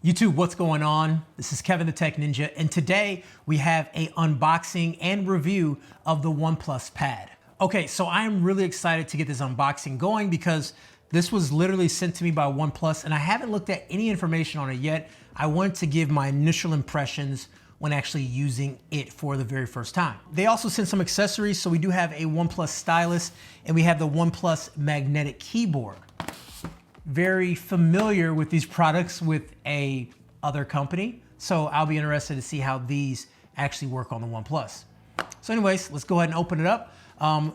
YouTube, what's going on? This is Kevin the Tech Ninja, and today we have a unboxing and review of the OnePlus Pad. Okay, so I am really excited to get this unboxing going because this was literally sent to me by OnePlus and I haven't looked at any information on it yet. I wanted to give my initial impressions when actually using it for the very first time. They also sent some accessories, so we do have a OnePlus stylus and we have the OnePlus magnetic keyboard. Very familiar with these products with a other company, so I'll be interested to see how these actually work on the OnePlus. So anyways, let's go ahead and open it up.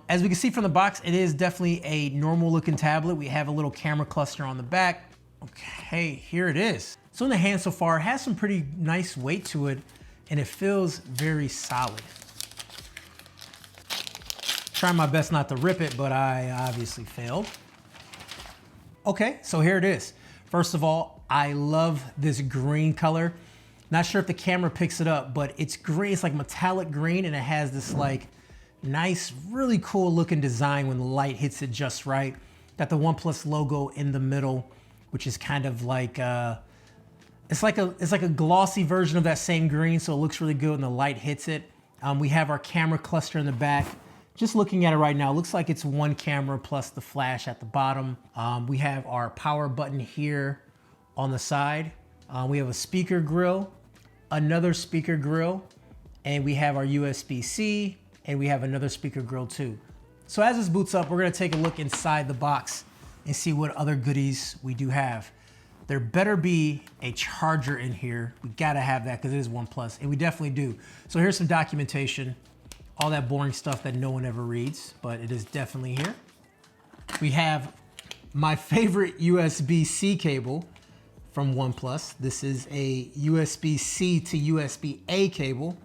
As we can see from the box, it is definitely a normal looking tablet. We have a little camera cluster on the back. Okay, here it is. So in the hand so far, it has some pretty nice weight to it and it feels very solid. Trying my best not to rip it, but I obviously failed. Okay, so here it is. First of all, I love this green color. Not sure if the camera picks it up, but it's green, it's like metallic green, and it has this like nice, really cool looking design when the light hits it just right. Got the OnePlus logo in the middle, which is kind of like, it's like a glossy version of that same green, so it looks really good when the light hits it. We have our camera cluster in the back. Just looking at it right now, it looks like it's one camera plus the flash at the bottom. We have our power button here on the side. We have a speaker grill, another speaker grill, and we have our USB-C, and we have another speaker grill too. So as this boots up, we're gonna take a look inside the box and see what other goodies we do have. There better be a charger in here. We gotta have that because it is OnePlus, and we definitely do. So here's some documentation. All that boring stuff that no one ever reads, but it is definitely here. We have my favorite USB-C cable from OnePlus. This is a USB-C to USB-A cable.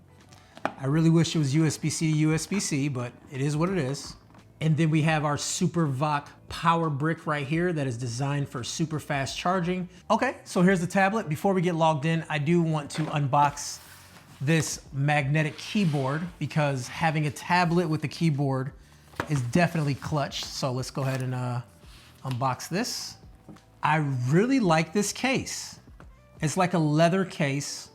I really wish it was USB-C to USB-C, but it is what it is. And then we have our SuperVOOC power brick right here that is designed for super fast charging. Okay, so here's the tablet. Before we get logged in, I do want to unbox this magnetic keyboard because having a tablet with a keyboard is definitely clutch. So let's go ahead and unbox this. I really like this case. It's like a leather case,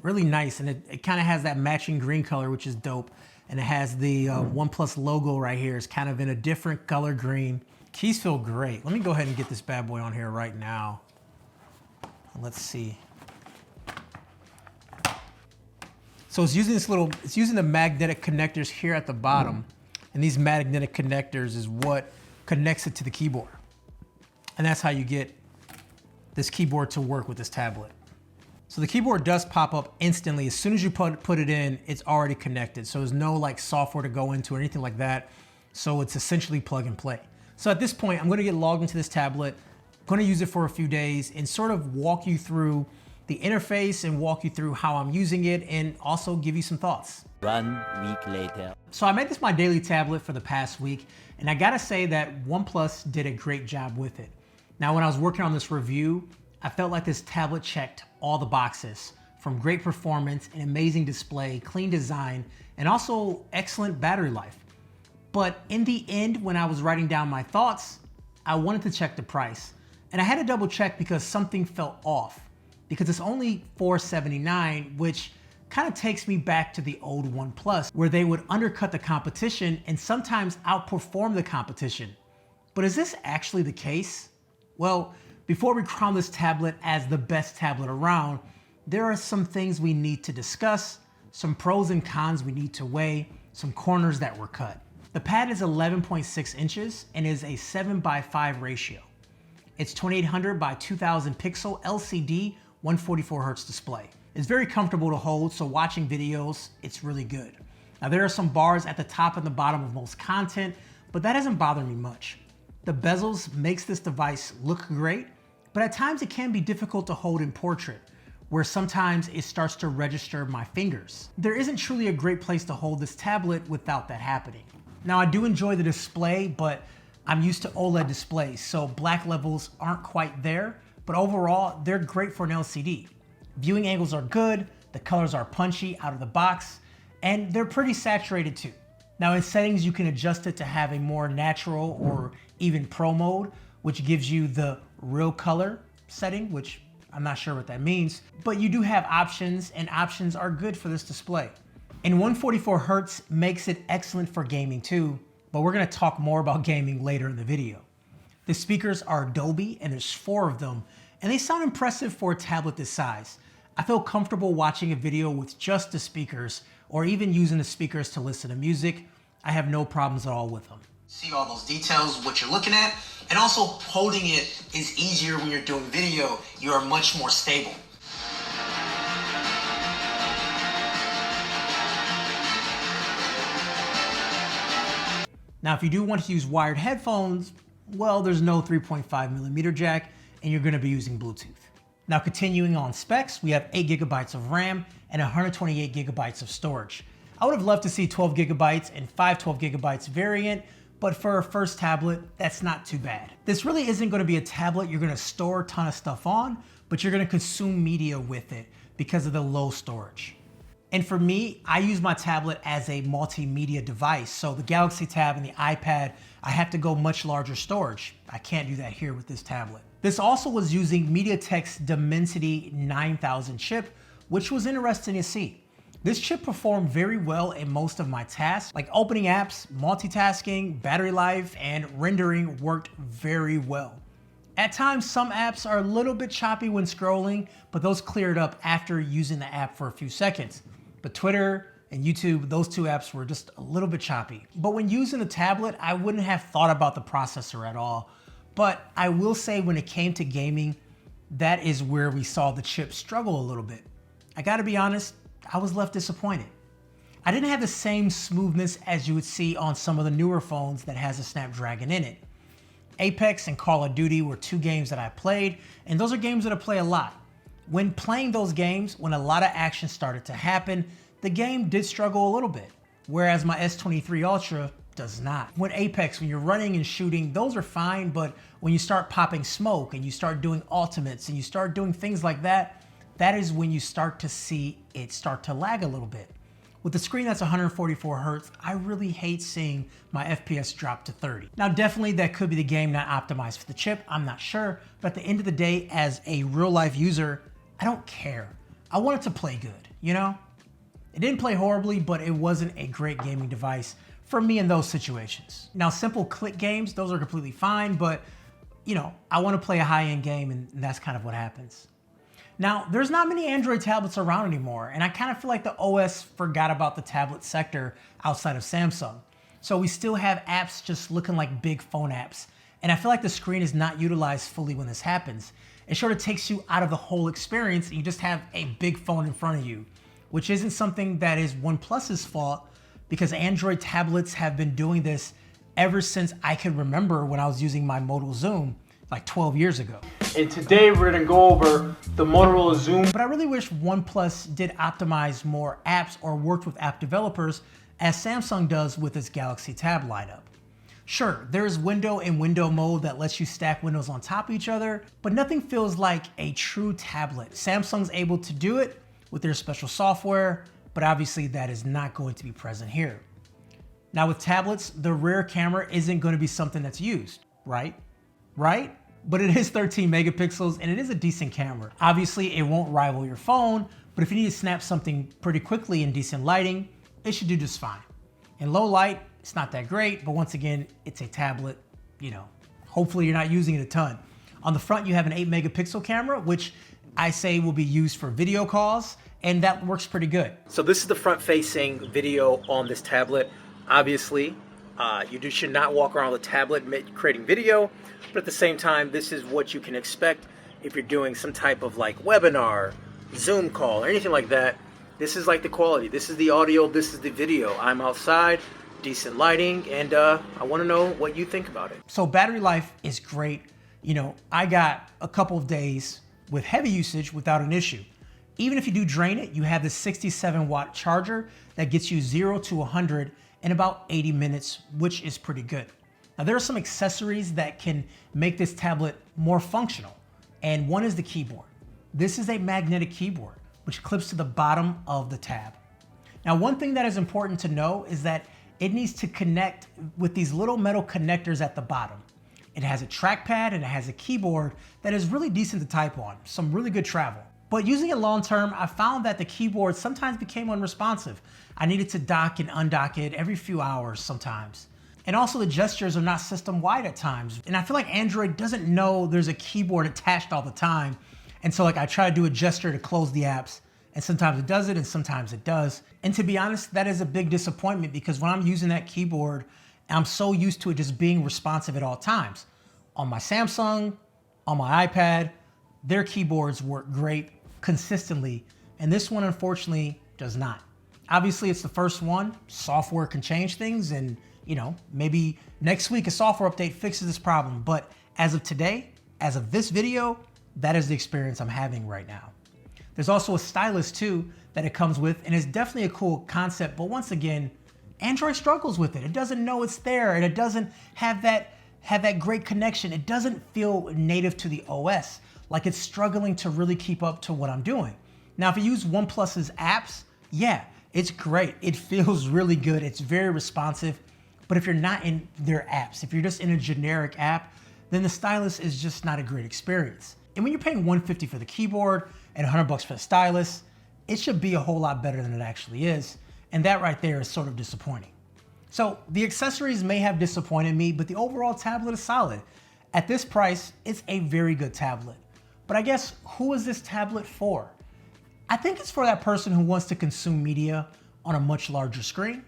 really nice. And it kind of has that matching green color, which is dope. And it has the OnePlus logo right here. It's kind of in a different color green. Keys feel great. Let me go ahead and get this bad boy on here right now. Let's see. So it's using the magnetic connectors here at the bottom. And these magnetic connectors is what connects it to the keyboard. And that's how you get this keyboard to work with this tablet. So the keyboard does pop up instantly. As soon as you put it in, it's already connected. So there's no like software to go into or anything like that. So it's essentially plug and play. So at this point, I'm gonna get logged into this tablet, gonna use it for a few days and sort of walk you through the interface and walk you through how I'm using it and also give you some thoughts. 1 week later. So I made this my daily tablet for the past week, and I gotta say that OnePlus did a great job with it. Now, when I was working on this review, I felt like this tablet checked all the boxes, from great performance, an amazing display, clean design, and also excellent battery life. But in the end, when I was writing down my thoughts, I wanted to check the price. And I had to double check because something felt off. Because it's only $479, which kind of takes me back to the old OnePlus, where they would undercut the competition and sometimes outperform the competition. But is this actually the case? Well, before we crown this tablet as the best tablet around, there are some things we need to discuss, some pros and cons we need to weigh, some corners that were cut. The pad is 11.6 inches and is a 7:5 ratio. It's 2800 by 2000 pixel LCD 144 Hertz display. It's very comfortable to hold, so watching videos, it's really good. Now there are some bars at the top and the bottom of most content, but that doesn't bother me much. The bezels makes this device look great, but at times it can be difficult to hold in portrait, where sometimes it starts to register my fingers. There isn't truly a great place to hold this tablet without that happening. Now I do enjoy the display, but I'm used to OLED displays, so black levels aren't quite there. But overall, they're great for an LCD. Viewing angles are good, the colors are punchy out of the box, and they're pretty saturated too. Now in settings, you can adjust it to have a more natural or even pro mode, which gives you the real color setting, which I'm not sure what that means, but you do have options, and options are good for this display. And 144 Hertz makes it excellent for gaming too, but we're gonna talk more about gaming later in the video. The speakers are Dolby, and there's 4 of them, and they sound impressive for a tablet this size. I feel comfortable watching a video with just the speakers, or even using the speakers to listen to music. I have no problems at all with them. See all those details, what you're looking at, and also holding it is easier when you're doing video. You are much more stable. Now, if you do want to use wired headphones, well, there's no 3.5mm jack, and you're going to be using Bluetooth. Now, continuing on specs, we have 8 GB of RAM and 128 GB of storage. I would have loved to see 12 GB and 5 12 GB variant, but for a first tablet, that's not too bad. This really isn't going to be a tablet you're going to store a ton of stuff on, but you're going to consume media with it because of the low storage. And for me, I use my tablet as a multimedia device. So the Galaxy Tab and the iPad, I have to go much larger storage. I can't do that here with this tablet. This also was using MediaTek's Dimensity 9000 chip, which was interesting to see. This chip performed very well in most of my tasks, like opening apps, multitasking, battery life, and rendering worked very well. At times, some apps are a little bit choppy when scrolling, but those cleared up after using the app for a few seconds. But Twitter and YouTube, those 2 apps were just a little bit choppy. But when using a tablet, I wouldn't have thought about the processor at all. But I will say when it came to gaming, that is where we saw the chip struggle a little bit. I gotta be honest, I was left disappointed. I didn't have the same smoothness as you would see on some of the newer phones that has a Snapdragon in it. Apex and Call of Duty were 2 games that I played, and those are games that I play a lot. When playing those games, when a lot of action started to happen, the game did struggle a little bit, whereas my S23 Ultra does not. When Apex, when you're running and shooting, those are fine, but when you start popping smoke and you start doing ultimates and you start doing things like that, that is when you start to see it start to lag a little bit. With the screen that's 144 Hertz, I really hate seeing my FPS drop to 30. Now, definitely that could be the game not optimized for the chip, I'm not sure, but at the end of the day, as a real life user, I don't care. I want it to play good, you know? It didn't play horribly, but it wasn't a great gaming device for me in those situations. Now, simple click games, those are completely fine, but you know, I want to play a high-end game, and that's kind of what happens. Now, there's not many Android tablets around anymore, and I kind of feel like the OS forgot about the tablet sector outside of Samsung. So we still have apps just looking like big phone apps, and I feel like the screen is not utilized fully when this happens. It sort of takes you out of the whole experience, and you just have a big phone in front of you, which isn't something that is OnePlus's fault, because Android tablets have been doing this ever since I can remember when I was using my Moto Zoom like 12 years ago. And today we're gonna go over the Motorola Zoom. But I really wish OnePlus did optimize more apps or worked with app developers as Samsung does with its Galaxy Tab lineup. Sure, there's window and window mode that lets you stack windows on top of each other, but nothing feels like a true tablet. Samsung's able to do it with their special software, but obviously that is not going to be present here. Now with tablets, the rear camera isn't going to be something that's used, right? Right? But it is 13 megapixels and it is a decent camera. Obviously it won't rival your phone, but if you need to snap something pretty quickly in decent lighting, it should do just fine. In low light, it's not that great, but once again, it's a tablet, you know, hopefully you're not using it a ton. On the front, you have an 8 megapixel camera, which I say will be used for video calls, and that works pretty good. So this is the front-facing video on this tablet. Obviously, you should not walk around with a tablet creating video, but at the same time, this is what you can expect if you're doing some type of like webinar, Zoom call, or anything like that. This is like the quality. This is the audio, this is the video. I'm outside, decent lighting, and I want to know what you think about it. So battery life is great. You know, I got a couple of days with heavy usage without an issue. Even if you do drain it, you have this 67-watt charger that gets you 0 to 100 in about 80 minutes, which is pretty good. Now there are some accessories that can make this tablet more functional, and one is the keyboard. This is a magnetic keyboard, which clips to the bottom of the tab. Now one thing that is important to know is that it needs to connect with these little metal connectors at the bottom. It has a trackpad and it has a keyboard that is really decent to type on, some really good travel. But using it long term, I found that the keyboard sometimes became unresponsive. I needed to dock and undock it every few hours sometimes. And also the gestures are not system-wide at times. And I feel like Android doesn't know there's a keyboard attached all the time. And so like I try to do a gesture to close the apps, and sometimes it does it and sometimes it does. And to be honest, that is a big disappointment because when I'm using that keyboard, I'm so used to it just being responsive at all times. On my Samsung, on my iPad, their keyboards work great consistently, and this one unfortunately does not. Obviously it's the first one, software can change things, and maybe next week a software update fixes this problem, but as of today, as of this video, that is the experience I'm having right now. There's also a stylus too that it comes with, and it's definitely a cool concept, but once again, Android struggles with it. It doesn't know it's there, and it doesn't have that great connection. It doesn't feel native to the OS, like it's struggling to really keep up to what I'm doing. Now, if you use OnePlus's apps, yeah, it's great. It feels really good. It's very responsive. But if you're not in their apps, if you're just in a generic app, then the stylus is just not a great experience. And when you're paying $150 for the keyboard and $100 for the stylus, it should be a whole lot better than it actually is. And that right there is sort of disappointing. So the accessories may have disappointed me, but the overall tablet is solid. At this price, it's a very good tablet. But I guess, who is this tablet for? I think it's for that person who wants to consume media on a much larger screen.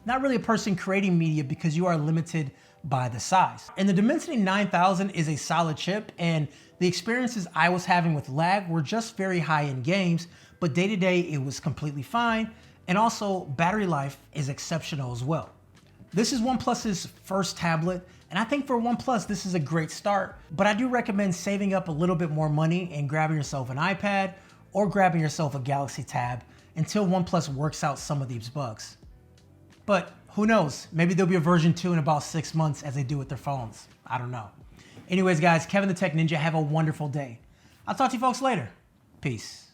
Not really a person creating media because you are limited by the size. And the Dimensity 9000 is a solid chip, and the experiences I was having with lag were just very high in games, but day to day it was completely fine. And also battery life is exceptional as well. This is OnePlus's first tablet, and I think for OnePlus, this is a great start, but I do recommend saving up a little bit more money and grabbing yourself an iPad or grabbing yourself a Galaxy Tab until OnePlus works out some of these bugs. But who knows? Maybe there'll be a version 2 in about 6 months as they do with their phones. I don't know. Anyways, guys, Kevin the Tech Ninja, have a wonderful day. I'll talk to you folks later. Peace.